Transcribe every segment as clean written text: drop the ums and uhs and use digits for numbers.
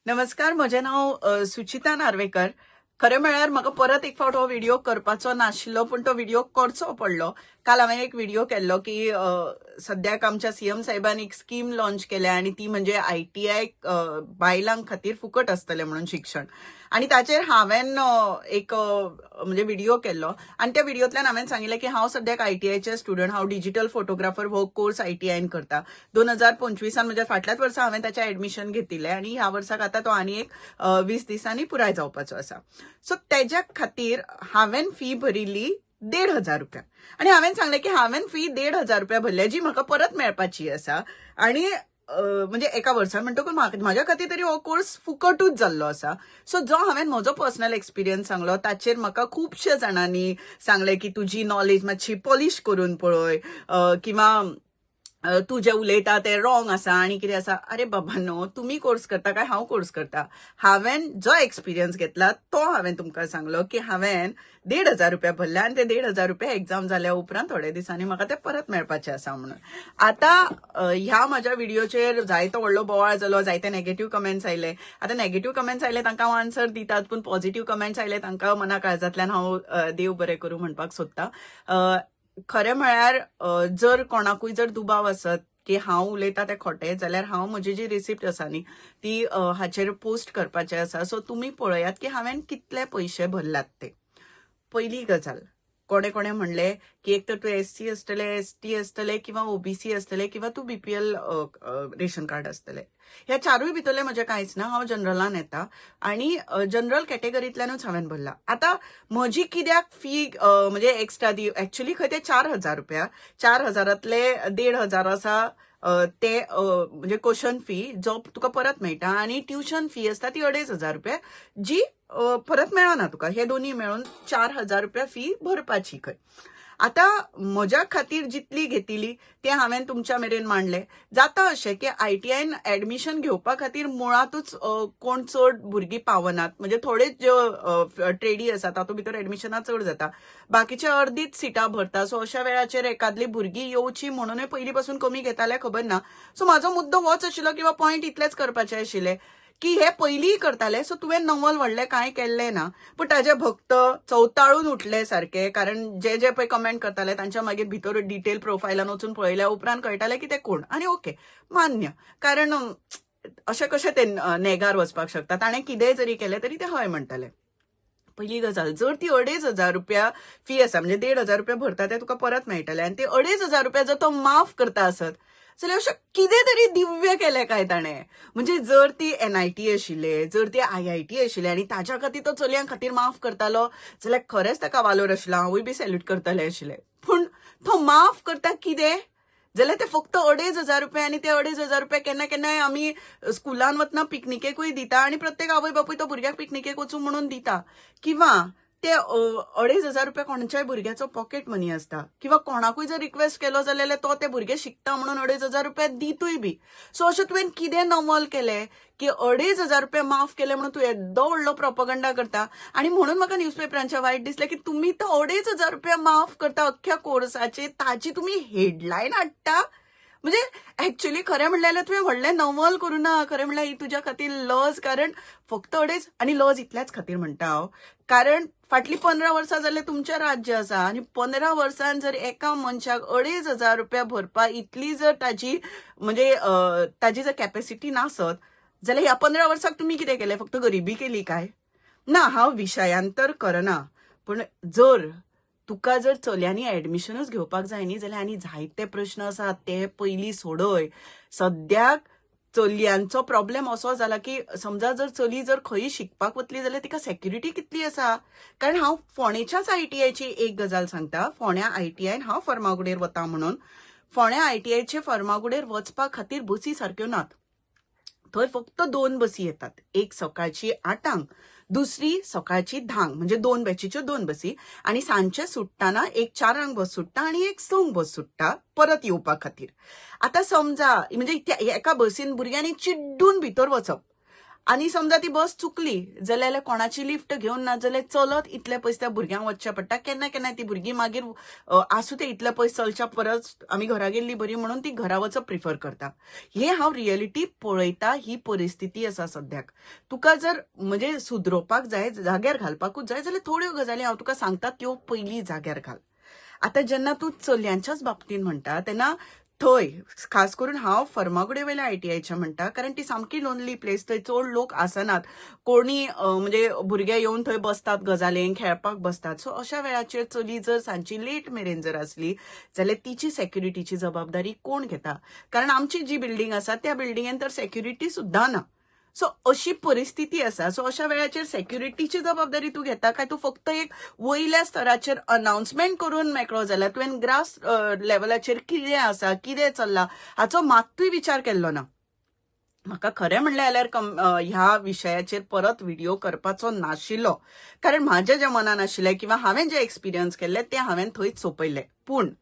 नमस्कार, म्हजें नांव सुचिता नार्वेकर. खरें म्हळ्यार म्हाका परत एक फावट हो व्हिडिओ करपाचो नाशिल्लो, पूण तो व्हिडिओ करचो पडलो. काल हांवें एक व्हिडिओ केल्लो की सद्याक आमच्या सीएम साहेबान एक स्कीम लॉन्च केल्या आनी ती म्हणजे आयटीआय बायलांक खातीर फुकट आसतलें म्हणून शिक्षण. आनी ताचेर हांवें एक म्हणजे व्हिडिओ केल्लो आनी त्या व्हिडिओंतल्यान हांवें सांगिल्लें की हांव सद्याक आयटीआयचे स्टुडंट, हांव डिजिटल फोटोग्राफर हो कोर्स आयटीआयन करता. 2025 म्हणजे फाटल्याच वर्सा हांवें ताचें एडमिशन घेतिल्लें आनी ह्या वर्साक आतां तो आनी एक 20 दिसांनी पुराय जावपाचो आसा. सो तेज्या खातीर हांवें फी भरिल्ली 1,500 रुपया. आनी हांवें सांगलें की हांवें फी 1,500 रुपया भरल्या जी म्हाका परत मेळपाची आसा. आनी म्हणजे एका वर्सान म्हणटकूच म्हाज्या खातीर तरी हो कोर्स फुकटूच जाल्लो आसा. सो जो हांवें म्हजो पर्सनल एक्सपिरियन्स सांगलो ताचेर म्हाका खुबशे जाणांनी सांगलें की तुजी नॉलेज मातशी पॉलिश करून पळय, किंवा तू जे उलयता ते रॉंग आसा आनी कितें आसा. अरे बाबा नो, तुम्ही कोर्स करता काय हांव कोर्स करता? हांवें जो एक्सपिरियन्स घेतला तो हांवें तुमकां सांगलो की हांवें 1,500 रुपया भरल्या आनी ते 1,500 रुपया एक्झाम जाल्या उपरांत थोड्या दिसांनी म्हाका ते परत मेळपाचे आसा म्हणून. आतां ह्या म्हज्या व्हिडिओचेर जायतो व्हडलो बोवाळ जालो, जायते नेगेटिव्ह कमेंट्स आयले. आतां नेगेटिव्ह कमेंट्स आयले तांकां हांव आन्सर दितात, पूण पॉझिटिव्ह कमेंट्स आयले तांकां मना काळजांतल्यान हांव देव बरें करूं म्हणपाक सोदतां. खरें म्हळ्यार जर कोणाकूय जर दुबाव आसत की हांव उलयता ते खोटे, जाल्यार हांव म्हजी जी रिसिप्ट आसा न्ही ती हाचेर पोस्ट करपाचें आसा. सो तुमी पळयात की हांवें कितले पयशे भरल्यात ते. पहिली गजाल, कोणे कोणे म्हणले की एक तर तूं एससी असतले, एसटी असतले, किंवा ओबीसी असतले, किंवा तूं बीपीएल रेशन कार्ड असतले. ह्या चारूय भितरले म्हजें कांयच ना. हांव जनरलान येता आनी जनरल कॅटेगरींतल्यानूच हांवें भरला. आतां म्हजी कित्याक फी म्हणजे एक्स्ट्रा दी, एक्चुअली खंय ते 4,000 रुपया, 4,000तले 1,500 आसा ते म्हणजे क्वेश्चन फी जो तुका परत मेळटा, आनी ट्युशन फी आसता ती 2,500 रुपया जी परत मेळना तुका. हे दोन्ही मेळून 4,000 रुपया फी भरपाची खंय. आतां म्हज्या खातीर जितली घेतिली ते हांवें तुमच्या मेरेन मांडले. जाता अशें की आयटीआयन एडमिशन घेवपा खातीर मुळातूच कोण चड भुरगीं पावनात. म्हणजे थोडेच ज्यो ट्रेडी आसा तातूंत भितर एडमिशनां चड जाता, बाकीचे अर्दीच सिटां भरता. सो अशा वेळाचेर एकादली भुरगीं येवची म्हणूनय पयलीं पासून कमी घेताले खबर ना. सो म्हाजो मुद्दो होच आशिल्लो किंवा पॉयंट इतलेच करपाचे आशिल्ले की हे पयलीं करताले. सो तुवें नवल व्हडलें कांय केल्लें ना, पूण ताजे भक्त चवताळून उठले सारके. कारण जे जे पळय कमेंट करताले तांच्या मागीर भितर डिटेल प्रोफायलान वचून पळयल्या उपरांत कळटालें की ते कोण. आनी ओके, मान्य. कारण अशें कशें ते नेगार वचपाक शकता. ताणें कितेंय जरी केलें तरी ते हय म्हणटाले. पहिली गजाल, जर ती 2,500 रुपया फी आसा, म्हणजे 1,500 रुपया भरता ते तुका परत मेळटले, आनी ते 2,500 रुपया जर तो माफ करता आसत जाल्यार अशें कितें तरी दिव्य केलें काय ताणें. म्हणजे जर ती एनआयटी आशिल्ले, जर ती आयआयटी आशिल्ले आनी ताच्या खातीर तो चलयां खातीर माफ करतालो जाल्यार खरेंच ताका वालोर आशिल्लो, हांवूय बी सॅल्यूट करतलें आशिल्लें. पूण तो माफ करता कितें? जाल्यार ते फक्त 2,500 रुपया, आनी ते 2,500 रुपया केन्ना केन्नाय आमी स्कुलान वतना पिकनिकेकूय दिता आनी प्रत्येक आवय बापूय तो भुरग्याक पिकनिकेक वचूं म्हणून दिता. किंवा ते 2,500 रुपया कोणाच्याय भुरग्याचो पॉकेट मनी आसता, किंवा कोणाकूय जर रिक्वेस्ट केलो जाल्यार तो ते भुरगे शिकता म्हणून 2,500 रुपया दितूय बी. सो अशें तुवें कितें नवल केलें की 2,500 रुपया माफ केले म्हणून तूं येदो व्हडलो प्रोपगंडा करता. आनी म्हणून म्हाका न्यूजपेपरांच्या वायट दिसलें की तुमी तो 2,500 रुपया माफ करता अख्ख्या कोर्साची, ताची तुमी हेडलायन हाडटा. म्हणजे ऍक्च्युअली खरें म्हणल्यार तुवें व्हडलें नवल करूं ना. खरें म्हणल्यार ही तुज्या खातीर लज. कारण फक्त 2,500 आनी लज इतल्याच खातीर म्हणटा हांव, कारण फाटलीं 15 वर्सां जाले तुमचें राज्य आसा, आनी 15 वर्सान जर एका मनशाक 2,500 रुपया भरपा इतली जर ताजी म्हणजे ताजी जर कॅपॅसिटी नासत जाल्यार ह्या 15 वर्साक तुमी कितें केलें? फक्त गरिबी केली काय? ना, हांव विशयांतर करना, पूण जर तुका जर चलयांनी एडमिशनच घेवपाक जाय न्ही जाल्यार आनी जायते प्रश्न आसात ते पयलीं सोडय. सद्याक चलयांचो प्रॉब्लेम असो जाला की समजा जर चली जर खंय शिकपाक वतली जाल्यार तिका सेक्युरिटी कितली आसा. कारण हांव फोंडेच्याच आयटीआयची एक गजाल सांगता. फोंड्या आयटीआयन हांव फर्मागुडेर वता म्हणून, फोंड्या आयटीआयचे फर्मागुडेर वचपा खातीर बसी सारक्यो नात. थंय फक्त 2 बसी येतात. एक सकाळची 8:00, दुसरी सकाळची 10:00. म्हणजे 2 बॅचीच्यो 2 बसी. आनी सांजचे सुट्टाना एक 4:00 बस सुट्टा आनी एक 6:00 बस सुट्टा परत येवपा खातीर. आतां समजा म्हणजे एका बसीन भुरग्यांनी चिड्डून भितर वचप आनी समजा ती बस चुकली जाल्यार कोणाची लिफ्ट घेवन ना जाल्यार चलत इतले पयस त्या भुरग्यांक वचचें पडटा. केन्ना केन्ना ती भुरगीं मागीर आसूं ते इतले पयस चलच्या परस आमी घरा गेल्ली बरी म्हणून ती घरा वचप प्रिफर करता. हे हांव रियलिटी पळयता. ही परिस्थिती आसा सद्याक. तुका जर म्हणजे सुदरोवपाक जाय, जाग्यार घालपाकूच जाय जाल्यार थोड्यो गजाली हांव तुका सांगता त्यो पयलीं जाग्यार घाल. आता जेन्ना तूं चलयांच्याच बाबतींत म्हणटा तेन्ना थंय खास करून हांव फर्मागुडये वयल्या ITIच्या म्हणटा, कारण ती सामकी लोनली प्लेस. थंय चड लोक आसनात. कोणी म्हणजे भुरगे येवन थंय बसतात गजालेंक, खेळपाक बसतात. सो अशा वेळाचेर चली जर सांजची लेट मेरेन जर आसली जाल्यार तिची सेक्युरिटीची जबाबदारी कोण घेता? कारण आमची जी बिल्डींग आसा त्या बिल्डिंगेन तर सेक्युरिटी सुद्दां ना. सो अशी परिस्थिती आसा. सो अशा वेळाचेर सेक्युरिटीची जबाबदारी तूं घेता काय तूं फक्त एक वयल्या स्तराचेर अनाउन्समेंट करून मेकळो जाल्यार तुवें ग्रास लेवलाचेर कितें आसा, कितें चल्लां हाचो मात्तूय विचार केल्लो ना. म्हाका खरें म्हणलें जाल्यार ह्या विशयाचेर परत व्हिडिओ करपाचो नाशिल्लो, कारण म्हाज्या जे मनान आशिल्लें किंवा हांवें जे एक्सपिरियन्स केल्ले ते हांवें थंयच सोंपयले. पूण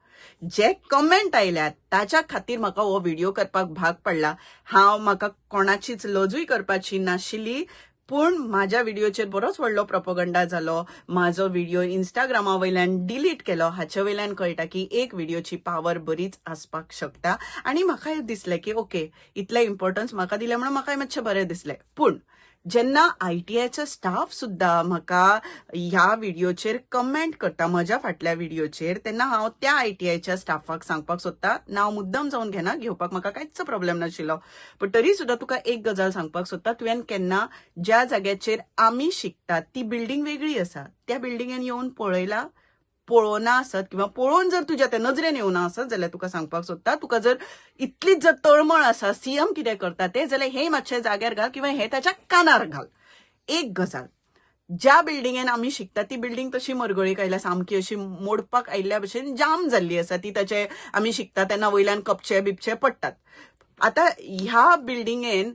जे कमेंट आयल्यात ताच्या खातीर म्हाका हो व्हिडिओ करपाक भाग पडला. म्हाका कोणाचीच लजूय करपाची नाशिल्ली, पूण म्हाज्या व्हिडिओचेर बरोच व्हडलो प्रोपगंडा जालो. म्हाजो व्हिडिओ इंस्टाग्रामा वयल्यान डिलीट केलो. हाचे वयल्यान कळटा की एक व्हिडिओची पावर बरीच आसपाक शकता. आनी म्हाकाय दिसलें की ओके, इतलें इम्पॉर्टन्स म्हाका दिलें म्हणून म्हाकाय मातशें बरें दिसलें. पूण जेन्ना ITIचो स्टाफ सुद्दां म्हाका ह्या व्हिडिओचेर कमेंट करता म्हज्या फाटल्या व्हिडिओचेर, तेन्ना हांव त्या ITIच्या स्टाफाक सांगपाक सोदता. नांव मुद्दम जावन घेना, घेवपाक म्हाका कांयच प्रॉब्लेम नाशिल्लो. पण तरी सुद्दां तुका एक गजाल सांगपाक सोदता. तुवें केन्ना ज्या जाग्याचेर आमी शिकतात ती बिल्डींग वेगळी आसा, त्या बिल्डिंगेन येवन पळोवना आसत किंवा पळोवन जर तुज्या त्या नजरेन येवना आसत जाल्यार तुका सांगपाक सोदता, तुका जर इतलीच जर तळमळ आसा CM कितें करता ते, जाल्यार हे मातशें जाग्यार घाल किंवा हे ताच्या कानार घाल. एक गजाल, ज्या बिल्डिंगेन आमी शिकता ती बिल्डिंग तशी मरगळीक आयल्या, सामकी अशी मोडपाक आयिल्ल्या भशेन जाम जाल्ली आसा. ती ताचे आमी शिकता तेन्ना वयल्यान कपचे बिपचे पडटात. आतां ह्या बिल्डिंगेन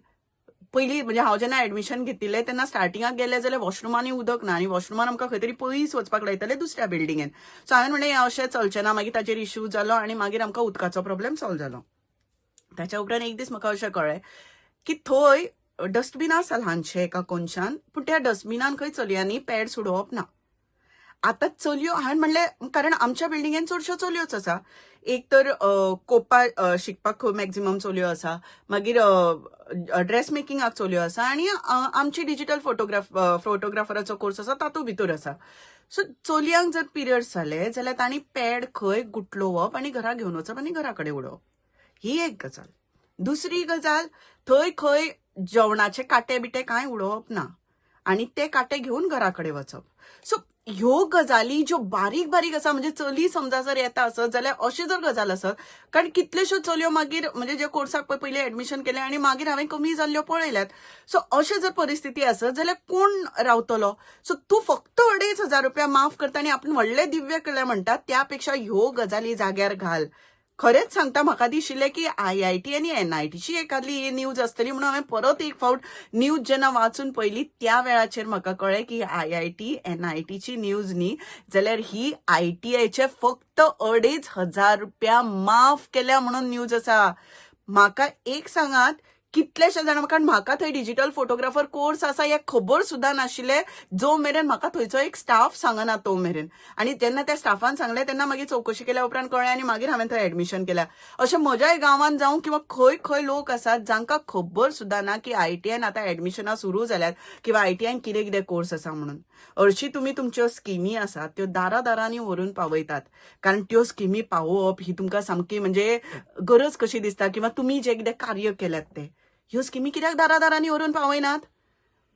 पयलीं म्हणजे हांव जेन्ना एडमिशन घेतिल्लें तेन्ना स्टार्टिंगाक गेले जाल्यार वॉशरुमांनी उदक ना, आनी वॉशरुमान आमकां खंय तरी पयस वचपाक लायताले दुसऱ्या बिल्डिंगेन. सो हांवें म्हणलें हें अशें चलचें ना. मागीर ताचेर इश्यू जालो आनी मागीर आमकां उदकाचो प्रॉब्लेम सॉल्व जालो. ताच्या उपरांत एक दीस म्हाका अशें कळ्ळें की थंय डस्टबीन आसा ल्हानशें एका कोनशान, पूण त्या डस्टबिनान खंय चलयांनी पॅड्स उडोवप ना. आतां चलयो हांवें म्हणलें, कारण आमच्या बिल्डिंगेन चडश्यो चलयोच आसा. एक तर कोपा शिकपाक खंय मॅक्झिमम चलयो आसा, मागीर ड्रेस मेकिंगाक चलयो आसा, आनी आमची डिजिटल फोटोग्राफराचो कोर्स आसा तातूंत भितर आसा. सो चलयांक जर पिरियड्स जाले जाल्यार तांणी पॅड खंय गुटलोवप आनी घरा घेवन वचप आनी घरा कडेन उडोवप. ही एक गजाल. दुसरी गजाल, थंय खंय जेवणाचे काटे बिटे कांय उडोवप ना आनी ते काटे घेवन घरा कडेन वचप. सो ह्यो गजाली ज्यो बारीक बारीक आसा, म्हणजे चली समजा जर येता आसत जाल्यार अशी जर गजाल आसत, कारण कितल्योश्यो चलयो मागीर म्हणजे जे कोर्साक पयलीं एडमिशन केलें आनी मागीर हांवें कमी जाल्ल्यो पळयल्यात. सो अशें जर परिस्थिती आसत जाल्यार कोण रावतलो? सो तूं फक्त 2,500 रुपया माफ करता आनी आपण व्हडलें दिव्य केलें म्हणटा, त्यापेक्षा ह्यो गजाली जाग्यार घाल. खरेंच सांगता, म्हाका दिशिल्लें की IIT आनी NITची एखादी न्यूज आसतली म्हणून हांवें परत एक फावट न्यूज जेन्ना वाचून पयली त्या वेळाचेर म्हाका कळ्ळें की IIT NITची न्यूज न्ही, जाल्यार ही ITIचे फक्त 2,500 रुपया माफ केल्या म्हणून न्यूज आसा. म्हाका एक सांगात, कितलेशे जाणां, कारण म्हाका थंय डिजिटल फोटोग्राफर कोर्स आसा हें खबर सुद्दां नाशिल्लें जो मेरेन म्हाका थंयचो एक स्टाफ सांगना तो मेरेन. आनी जेन्ना त्या स्टाफान सांगलें तेन्ना मागीर चवकशी केल्या उपरांत कळ्ळें आनी मागीर हांवें थंय एडमिशन केल्या. अशें म्हज्याय गांवांत जावं किंवा खंय खंय लोक आसात जांकां खबर सुद्दां ना की ITN आतां एडमिशनां सुरू जाल्यात किंवा ITN कितें कितें कोर्स आसा म्हणून. हरशीं तुमी तुमच्यो स्किमी आसात त्यो दारादारांनी व्हरून पावयतात, कारण त्यो स्किमी पावोवप ही तुमकां सामकी म्हणजे गरज कशी दिसता, किंवा तुमी जे कितें कार्य केल्यात ते ह्यो स्किमी कित्याक दारादारांनी व्हरून पावयनात?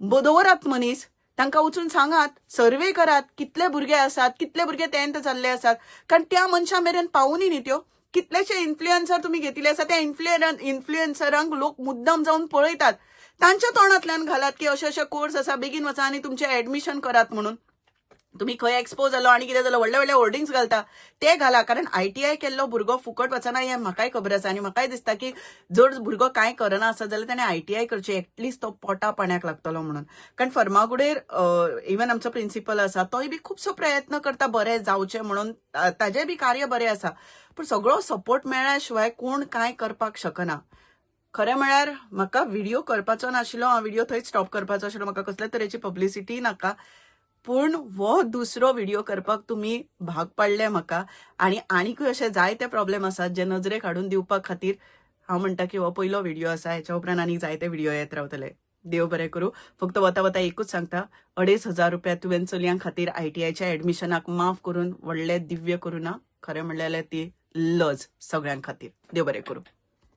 दवरात मनीस, तांकां वचून सांगात, सर्वे करात, कितले भुरगे आसात, कितले भुरगे 10th जाल्ले आसात, कारण त्या मनशा मेरेन पावूनी न्ही त्यो. कितलेशे इन्फ्लुएन्सर तुमी घेतिल्ले आसा, त्या इन्फ्लुएन्सरांक लोक मुद्दम जावन पळयतात. तांच्या तोंडांतल्यान घालात की अशे अशे कोर्स आसा, बेगीन वचा आनी तुमचें एडमिशन करात म्हणून. तुम्ही खंय एक्सपो जालो आनी कितें जालो व्हडले व्हडले होर्डिंग्स घालता ते घाला, कारण ITI केल्लो भुरगो फुकट वचना हें म्हाकाय खबर आसा. आनी म्हाकाय दिसता की जर भुरगो कांय करना आसत जाल्यार ताणें ITI करचें, एटलिस्ट तो पोटा पाण्याक लागतलो म्हणून. कारण फर्मागुडेर इवन आमचो प्रिन्सिपल आसा तोय बी खुबसो प्रयत्न करता बरें जावचें म्हणून, ताजें बी कार्य बरें आसा, पूण सगळो सपोर्ट मेळ्ळ्या शिवाय कोण कांय करपाक शकना. खरें म्हळ्यार म्हाका व्हिडिओ करपाचो नाशिल्लो, हांव व्हिडिओ थंयच स्टॉप करपाचो आशिल्लो, म्हाका कसले तरेची पब्लिसिटी नाका. पूण हो दुसरो व्हिडिओ करपाक तुम्ही भाग पाडले म्हाका. आणि आनीकूय अशे जायते प्रॉब्लेम आसात जे नजरेक हाडून दिवपा खातीर हांव म्हणटा की हो पयलो व्हिडिओ आसा. हेच्या उपरांत आनीक जायते व्हिडिओ येत रावतले. देव बरें करूं. फक्त वता वता एकूच सांगता, 2,500 रुपया तुवें चलयां खातीर ITIच्या एडमिशनाक माफ करून व्हडले दिव्य करूं ना. खरें म्हणलें ती लज सगळ्यां खातीर. देव बरें करूं.